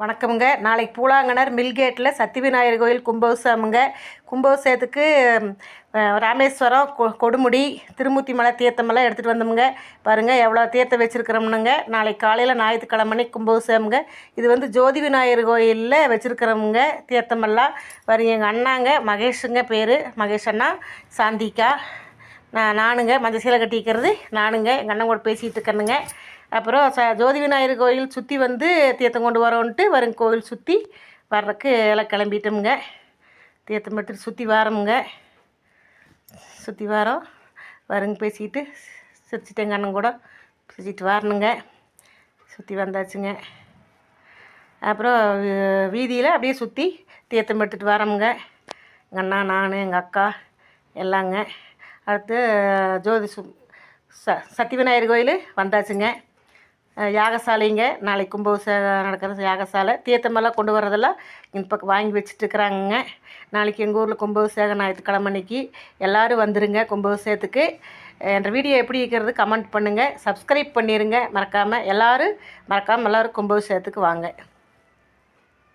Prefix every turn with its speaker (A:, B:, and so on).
A: வணக்கமுங்க. நாளைக்கு பூலாங்கனர் மில்கேட்டில் சத்திவிநாயகர் கோயில் கும்பாபிஷேகமுங்க. கும்பாபிஷேகத்துக்கு ராமேஸ்வரம், கொடுமுடி, திருமூர்த்தி மலை தீர்த்தமெல்லாம் எடுத்துகிட்டு வந்தோமுங்க. பாருங்கள் எவ்வளோ தீர்த்தம் வச்சுருக்கிறோம்னுங்க. நாளைக்கு காலையில் ஞாயிற்றுக்கிழமை கும்பாபிஷேகமுங்க. இது வந்து ஜோதி விநாயகர் கோயிலில் வச்சுருக்கிறோமுங்க தீர்த்தமெல்லாம். பாருங்க எங்கள் அண்ணாங்க மகேஷுங்க பேர், மகேஷ் அண்ணா, சாந்திக்கா, நானுங்க மஞ்சள் சீலை கட்டிக்கிறது நானுங்க, எங்கள் அண்ணன் கூட பேசிகிட்டு இருக்கேனுங்க. அப்புறம் ஜோதி விநாயகர் கோயில் சுற்றி வந்து தீர்த்தம் கொண்டு வரோன்ட்டு வருங்க. கோயில் சுற்றி வர்றதுக்கு எல்லாம் கிளம்பிட்டோமுங்க. தீர்த்தம் மட்டும் சுற்றி வாரோமுங்க. சுற்றி வாரோம் வருங்க. பேசிக்கிட்டு சிரிச்சிட்டு எங்கள் அண்ணன் கூட சிரிச்சிட்டு வரணுங்க. சுற்றி வந்தாச்சுங்க. அப்புறம் வீதியில் அப்படியே சுற்றி தீர்த்தம் எடுத்துகிட்டு வரோமுங்க. எங்கள் அண்ணா, நான், எங்கள் அக்கா எல்லாங்க. அடுத்து ஜோதி சத்திவிநாயகர் கோயில் வந்தாச்சுங்க. யாகசாலைங்க. நாளைக்கு கும்பாபிஷேகம் நடக்கிற யாகசாலை. தீர்த்தமெல்லாம் கொண்டு வரதெல்லாம் இந்த பக்கம் வாங்கி வச்சுட்டுருக்குறாங்க. நாளைக்கு எங்கள் ஊரில் கும்பாபிஷேகம் ஞாயிற்றுக்கிழமை அன்னைக்கு எல்லோரும் வந்துடுங்க கும்பாபிஷேகத்துக்கு. என்ற வீடியோ எப்படி இருக்கிறது கமெண்ட் பண்ணுங்கள், சப்ஸ்கிரைப் பண்ணிடுங்க மறக்காமல். எல்லோரும் கும்பாபிஷேகத்துக்கு வாங்க.